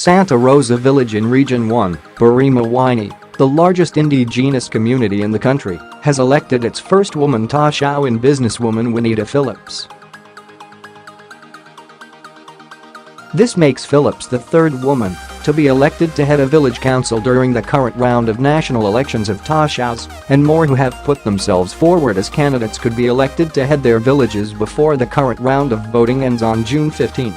Santa Rosa Village in Region 1, Barima Waini, the largest Indi-genous community in the country, has elected its first woman toshao in businesswoman Whanita Phillips. This makes Phillips the third woman to be elected to head a village council during the current round of national elections of toshaos, and more who have put themselves forward as candidates could be elected to head their villages before the current round of voting ends on June 15.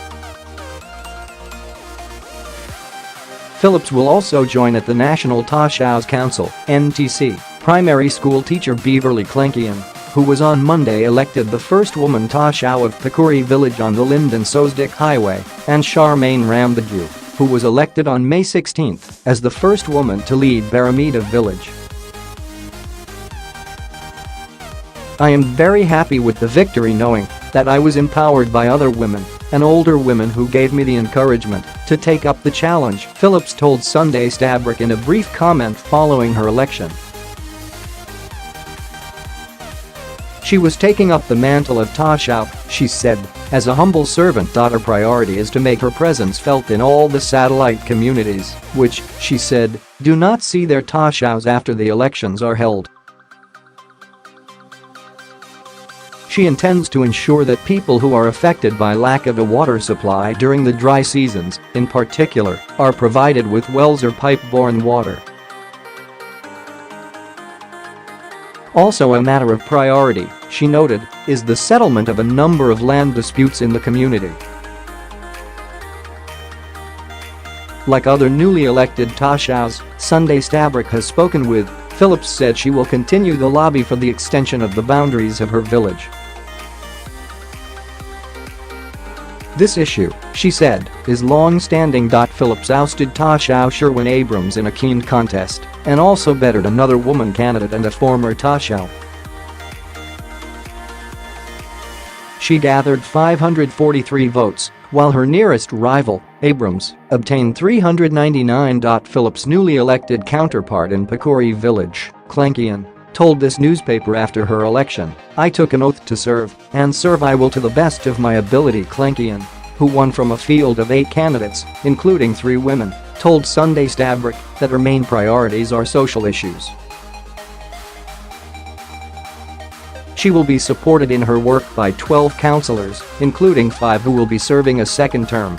Phillips will also join at the National Toshaos Council (NTC) primary school teacher Beverley Clenkian, who was on Monday elected the first woman toshao of Pakuri Village on the Linden-Soesdyke Highway, and Sharmain Rambajue, who was elected on May 16 as the first woman to lead Baramita Village. "I am very happy with the victory, knowing that I was empowered by other women and older women who gave me the encouragement to take up the challenge," Phillips told Sunday Stabroek in a brief comment following her election. She was taking up the mantle of toshao, she said, as a humble servant. Her priority is to make her presence felt in all the satellite communities, which, she said, do not see their toshaos after the elections are held. She intends to ensure that people who are affected by lack of a water supply during the dry seasons, in particular, are provided with wells or pipe-borne water. Also a matter of priority, she noted, is the settlement of a number of land disputes in the community. Like other newly elected toshaos Sunday Stabroek has spoken with, Phillips said she will continue the lobby for the extension of the boundaries of her village. This issue, she said, is longstanding.Phillips ousted toshao Sherwin Abrams in a keen contest and also bettered another woman candidate and a former toshao. She gathered 543 votes, while her nearest rival, Abrams, obtained 399. Phillips' newly elected counterpart in Pakuri Village, Clenkian, told this newspaper after her election, "I took an oath to serve, and serve I will to the best of my ability." Clenkian, who won from a field of 8 candidates, including 3 women, told Sunday Stabroek that her main priorities are social issues. She will be supported in her work by 12 councillors, including 5 who will be serving a second term,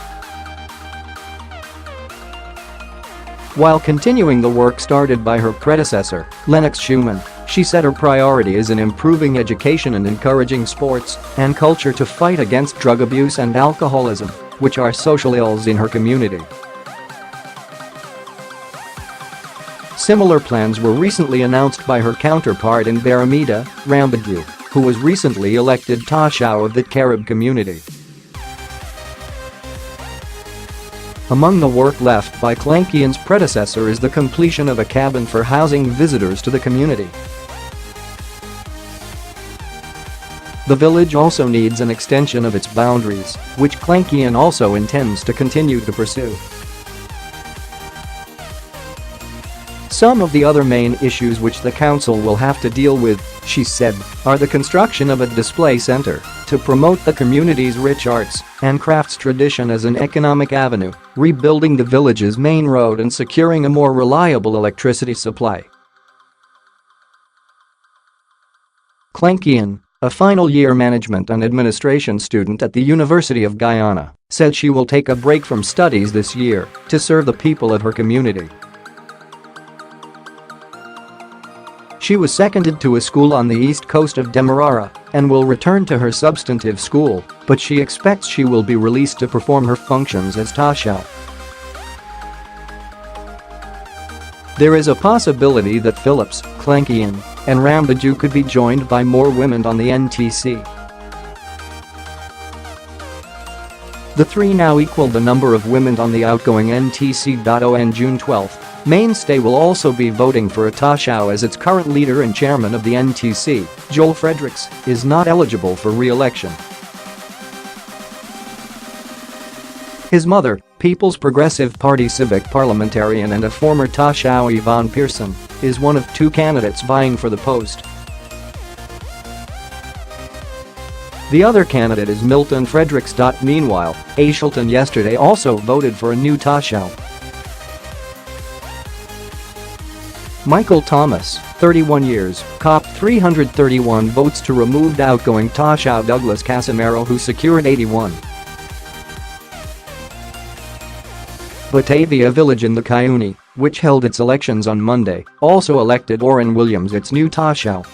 while continuing the work started by her predecessor, Lenox Shuman. She said her priority is in improving education and encouraging sports and culture to fight against drug abuse and alcoholism, which are social ills in her community. Similar plans were recently announced by her counterpart in Baramita, Rambajue, who was recently elected toshao of the Carib community. Among the work left by Clenkian's predecessor is the completion of a cabin for housing visitors to the community. The village also needs an extension of its boundaries, which Clenkian also intends to continue to pursue. Some of the other main issues which the council will have to deal with, she said, are the construction of a display center to promote the community's rich arts and crafts tradition as an economic avenue, rebuilding the village's main road and securing a more reliable electricity supply. Clenkian, a final-year management and administration student at the University of Guyana, said she will take a break from studies this year to serve the people of her community. She was seconded to a school on the east coast of Demerara and will return to her substantive school, but she expects she will be released to perform her functions as toshao. There is a possibility that Phillips, Clenkian, and Rambajue could be joined by more women on the NTC. The 3 now equal the number of women on the outgoing NTC. On June 12, Mainstay will also be voting for a toshao as its current leader and chairman of the NTC, Joel Fredericks, is not eligible for re-election. His mother, People's Progressive Party civic parliamentarian and a former toshao Yvonne Pearson, is one of 2 candidates vying for the post. The other candidate is Milton Fredericks. Meanwhile, Ashelton yesterday also voted for a new toshao. Michael Thomas, 31 years, copped 331 votes to remove outgoing toshao Douglas Casimero, who secured 81. Batavia Village in the Cuyana, which held its elections on Monday, also elected Orrin Williams its new toshao.